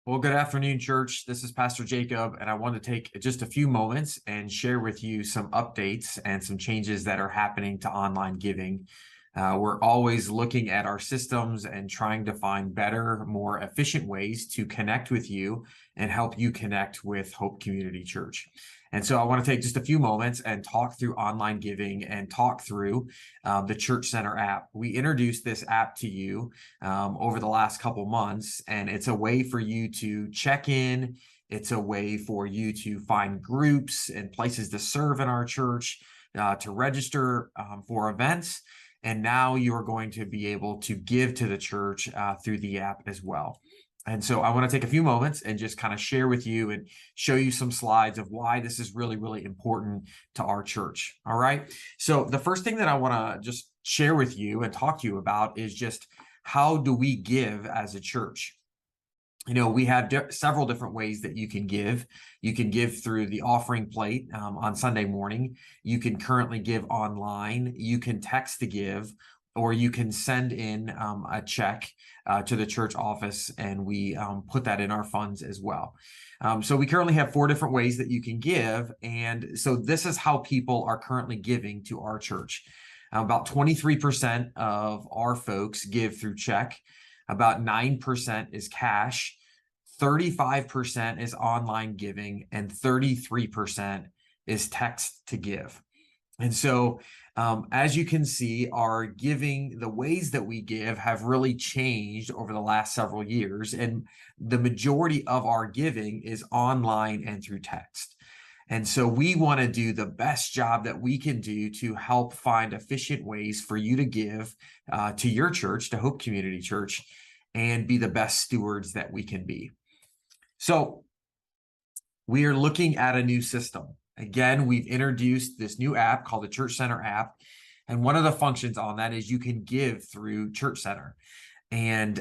Well, good afternoon, church. This is Pastor Jacob, and I want to take just a few moments and share with you some updates and some changes that are happening to online giving. We're always looking at our systems and trying to find better, more efficient ways to connect with you and help you connect with Hope Community Church. And so I want to take just a few moments and talk through online giving and talk through the Church Center app. We introduced this app to you over the last couple months, and it's a way for you to check in. It's a way for you to find groups and places to serve in our church, to register for events. And now you're going to be able to give to the church through the app as well. And so I want to take a few moments and just kind of share with you and show you some slides of why this is really, really important to our church. All right. So the first thing that I want to just share with you and talk to you about is just how do we give as a church? You know, we have several different ways that you can give. You can give through the offering plate on Sunday morning. You can currently give online. You can text to give, or you can send in a check to the church office, and we put that in our funds as well. So we currently have 4 different ways that you can give. And so this is how people are currently giving to our church. About 23% of our folks give through check. About 9% is cash. 35% is online giving, and 33% is text to give. And so, as you can see, our giving, the ways that we give have really changed over the last several years. And the majority of our giving is online and through text. And so we want to do the best job that we can do to help find efficient ways for you to give to your church, to Hope Community Church, and be the best stewards that we can be. So we are looking at a new system. Again, we've introduced this new app called the Church Center app. And one of the functions on that is you can give through Church Center. And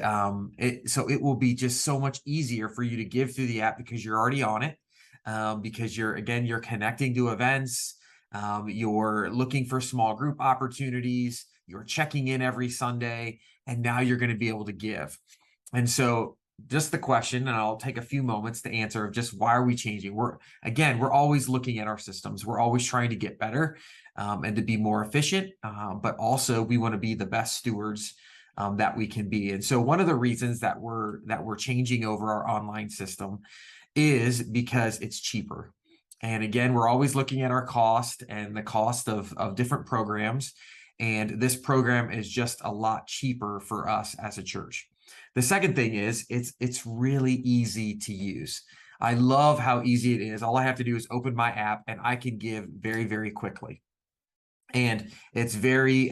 so it will be just so much easier for you to give through the app because you're already on it, because you're connecting to events, you're looking for small group opportunities, you're checking in every Sunday, and now you're going to be able to give. And so just the question, and I'll take a few moments to answer, of just why are we changing? We're always looking at our systems. We're always trying to get better and to be more efficient, but also we want to be the best stewards that we can be. And so one of the reasons that we're changing over our online system is because it's cheaper. And again, we're always looking at our cost and the cost of different programs. And this program is just a lot cheaper for us as a church. The second thing is it's really easy to use. I love how easy it is. All I have to do is open my app and I can give very, very quickly. And it's very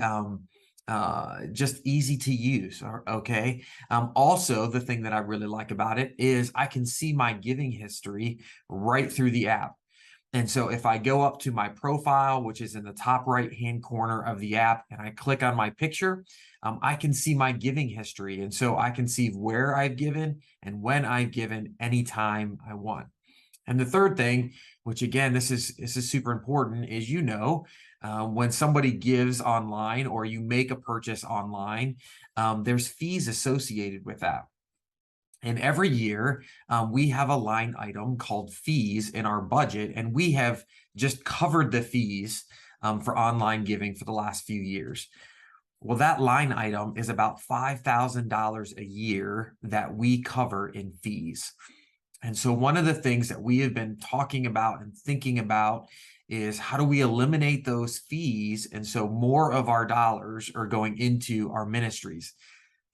just easy to use. Okay. Also, the thing that I really like about it is I can see my giving history right through the app. And so if I go up to my profile, which is in the top right-hand corner of the app, and I click on my picture, I can see my giving history. And so I can see where I've given and when I've given anytime I want. And the third thing, which again, this is super important, is when somebody gives online or you make a purchase online, there's fees associated with that. And every year, we have a line item called fees in our budget, and we have just covered the fees for online giving for the last few years. Well, that line item is about $5,000 a year that we cover in fees. And so one of the things that we have been talking about and thinking about is how do we eliminate those fees? And so more of our dollars are going into our ministries,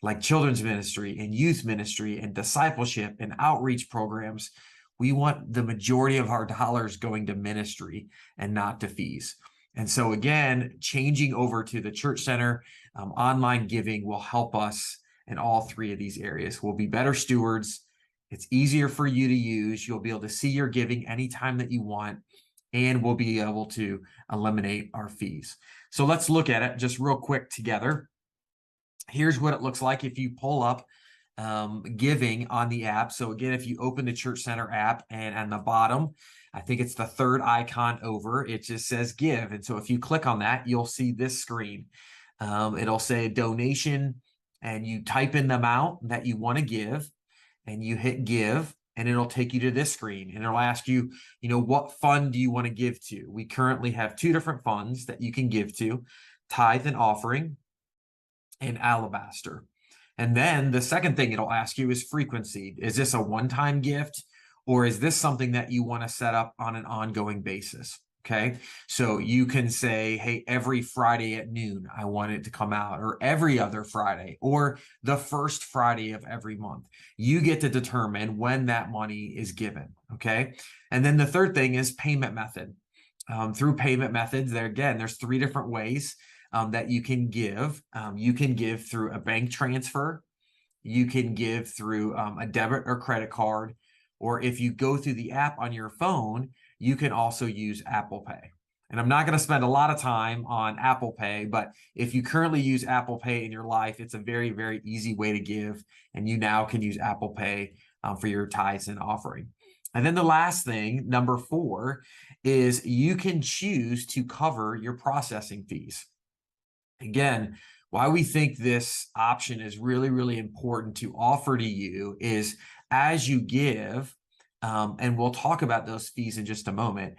like children's ministry and youth ministry and discipleship and outreach programs. We want the majority of our dollars going to ministry and not to fees. And so again, changing over to the Church Center online giving will help us in all 3 of these areas. We'll be better stewards. It's easier for you to use. You'll be able to see your giving anytime that you want, and we'll be able to eliminate our fees. So let's look at it just real quick together. Here's what it looks like if you pull up giving on the app. So again, if you open the Church Center app, and on the bottom, I think it's the 3rd icon over, it just says give. And so if you click on that, you'll see this screen. It'll say donation, and you type in the amount that you want to give. and you hit give, and it'll take you to this screen, and it'll ask you, what fund do you want to give to? We currently have 2 different funds that you can give to, Tithe and Offering and Alabaster. And then the second thing it'll ask you is frequency. Is this a one-time gift, or is this something that you want to set up on an ongoing basis? Okay, so you can say, hey, every Friday at noon, I want it to come out, or every other Friday, or the first Friday of every month. You get to determine when that money is given. Okay, and then the third thing is payment method. Through payment methods, there's 3 different ways that you can give. You can give through a bank transfer. You can give through a debit or credit card. Or if you go through the app on your phone, you can also use Apple Pay. And I'm not going to spend a lot of time on Apple Pay, but if you currently use Apple Pay in your life, it's a very, very easy way to give. And you now can use Apple Pay for your tithes and offering. And then the last thing, number 4, is you can choose to cover your processing fees. Again, why we think this option is really, really important to offer to you is as you give, and we'll talk about those fees in just a moment,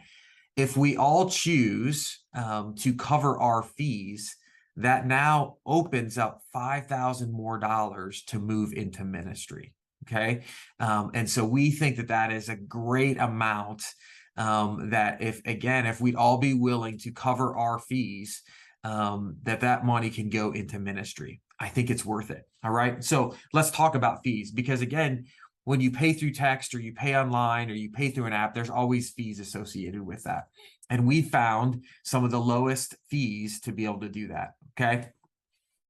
if we all choose to cover our fees, that now opens up $5,000 more to move into ministry. Okay. And so we think that that is a great amount that if we'd all be willing to cover our fees, that money can go into ministry. I think it's worth it. All right. So let's talk about fees, because again, when you pay through text or you pay online or you pay through an app, there's always fees associated with that. And we found some of the lowest fees to be able to do that. Okay.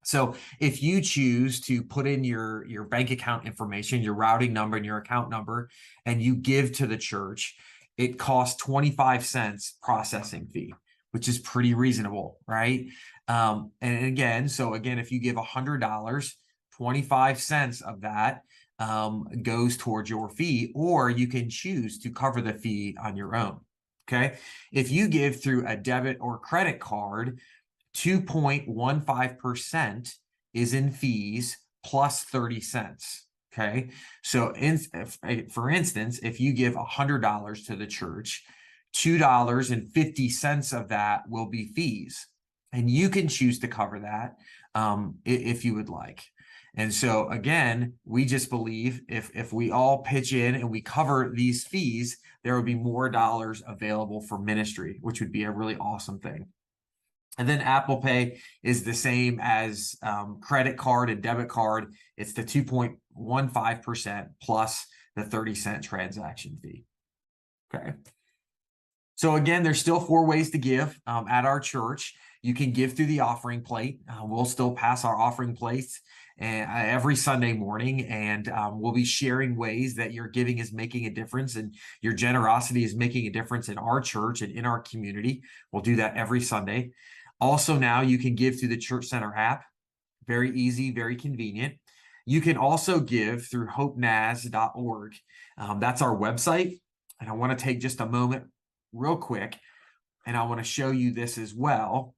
So if you choose to put in your bank account information, your routing number and your account number, and you give to the church, it costs 25 cents processing fee, which is pretty reasonable, right? And again, if you give $100, 25 cents of that goes towards your fee, or you can choose to cover the fee on your own. Okay. If you give through a debit or credit card, 2.15% is in fees plus 30 cents. Okay. So for instance, if you give $100 to the church, $2.50 of that will be fees. And you can choose to cover that if you would like. And so again, we just believe if we all pitch in and we cover these fees, there would be more dollars available for ministry, which would be a really awesome thing. And then Apple Pay is the same as credit card and debit card. It's the 2.15% plus the 30-cent transaction fee. Okay. So again, there's still 4 ways to give at our church. You can give through the offering plate. We'll still pass our offering plates every Sunday morning, and we'll be sharing ways that your giving is making a difference and your generosity is making a difference in our church and in our community. We'll do that every Sunday. Also, now you can give through the Church Center app. Very easy, very convenient. You can also give through hopenaz.org. That's our website. And I want to take just a moment real quick, and I want to show you this as well.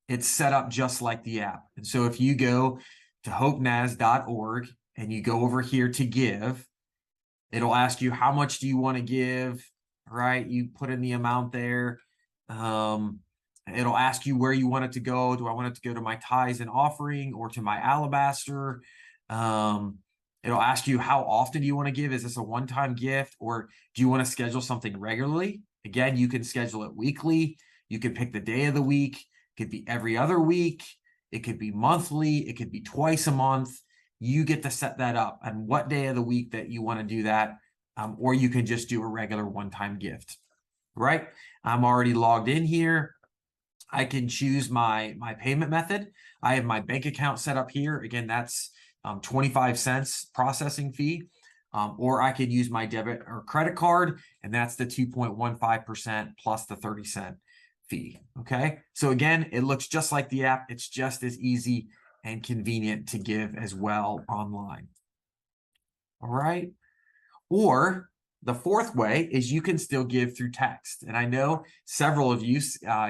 It's set up just like the app. And so if you go to hopenaz.org and you go over here to give, it'll ask you, how much do you want to give, right? You put in the amount there. It'll ask you where you want it to go. Do I want it to go to my tithes and offering or to my alabaster? It'll ask you, how often do you want to give? Is this a one-time gift, or do you want to schedule something regularly? Again, you can schedule it weekly. You can pick the day of the week. It could be every other week. It could be monthly. It could be twice a month. You get to set that up on what day of the week that you want to do that. Or you can just do a regular one-time gift, right? I'm already logged in here. I can choose my payment method. I have my bank account set up here. Again, that's 25 cents processing fee. Or I could use my debit or credit card, and that's the 2.15% plus the 30-cent fee. Okay. So again, it looks just like the app. It's just as easy and convenient to give as well online. All right. Or the fourth way is you can still give through text. And I know several of you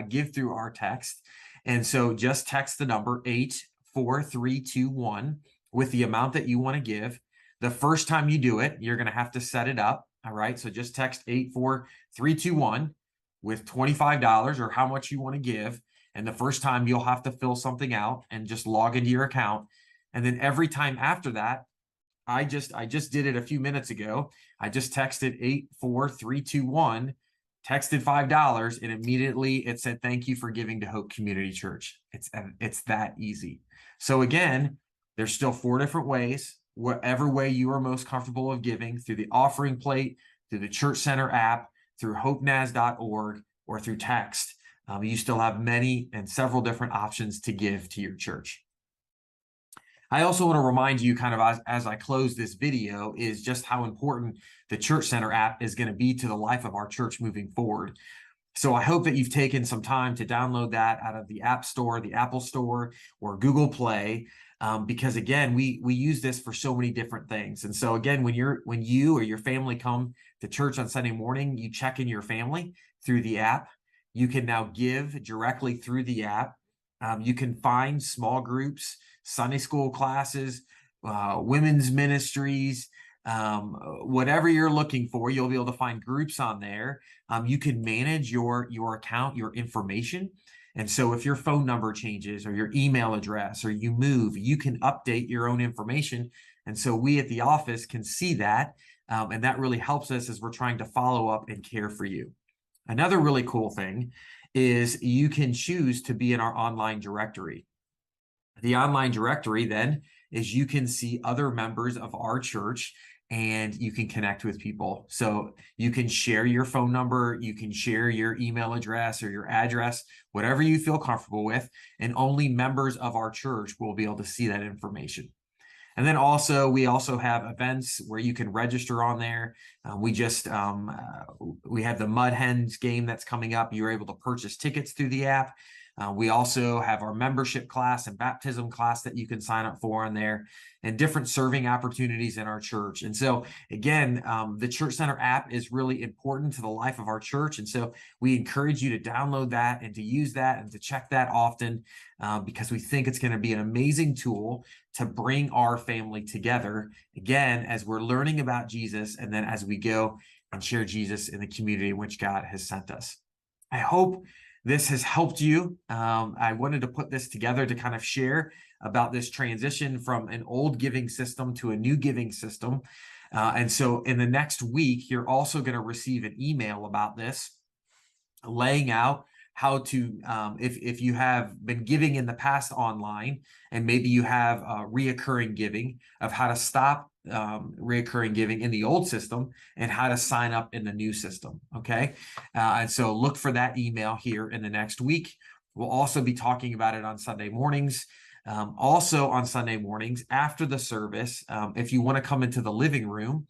give through our text. And so just text the number 84321 with the amount that you want to give The first time you do it, you're going to have to set it up. All right. So just text 84321 with $25 or how much you want to give. And the first time you'll have to fill something out and just log into your account. And then every time after that, I just did it a few minutes ago. I just texted 84321, texted $5, and immediately it said, "Thank you for giving to Hope Community Church." It's that easy. So again, there's still 4 different ways, whatever way you are most comfortable of giving, through the offering plate, through the Church Center app, through hopenaz.org, or through text. You still have many and several different options to give to your church. I also want to remind you, kind of as I close this video, is just how important the Church Center app is going to be to the life of our church moving forward. So I hope that you've taken some time to download that out of the App Store, the Apple Store, or Google Play, because again, we use this for so many different things. And so again, when you or your family come to church on Sunday morning, you check in your family through the app. You can now give directly through the app. You can find small groups, Sunday school classes, women's ministries, whatever you're looking for, you'll be able to find groups on there. You can manage your account, your information. And so if your phone number changes or your email address or you move, you can update your own information. And so we at the office can see that. And that really helps us as we're trying to follow up and care for you. Another really cool thing is you can choose to be in our online directory. The online directory then is you can see other members of our church and you can connect with people. So you can share your phone number, you can share your email address or your address, whatever you feel comfortable with, and only members of our church will be able to see that information. And then we also have events where you can register on there. We have the Mud Hens game that's coming up. You're able to purchase tickets through the app. We also have our membership class and baptism class that you can sign up for on there, and different serving opportunities in our church. And so again, the Church Center app is really important to the life of our church. And so we encourage you to download that and to use that and to check that often, because we think it's going to be an amazing tool to bring our family together, again, as we're learning about Jesus, and then as we go and share Jesus in the community in which God has sent us. I hope this has helped you. I wanted to put this together to kind of share about this transition from an old giving system to a new giving system. And so in the next week, you're also going to receive an email about this, laying out how to, if you have been giving in the past online, and maybe you have reoccurring giving, of how to stop reoccurring giving in the old system and how to sign up in the new system. Okay. And so look for that email here in the next week. We'll also be talking about it on Sunday mornings. Also on Sunday mornings after the service, if you want to come into the living room,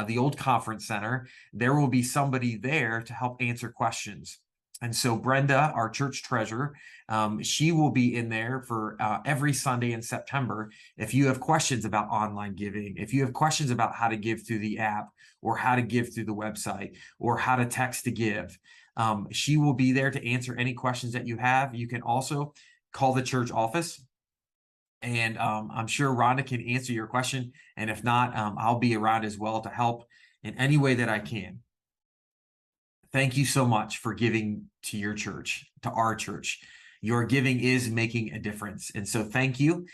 the old conference center, there will be somebody there to help answer questions. And so Brenda, our church treasurer, she will be in there for every Sunday in September. If you have questions about online giving, if you have questions about how to give through the app, or how to give through the website, or how to text to give, she will be there to answer any questions that you have. You can also call the church office, and I'm sure Rhonda can answer your question. And if not, I'll be around as well to help in any way that I can. Thank you so much for giving to your church, to our church. Your giving is making a difference. And so thank you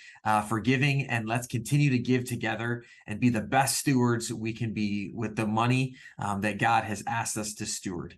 for giving, and let's continue to give together and be the best stewards we can be with the money that God has asked us to steward.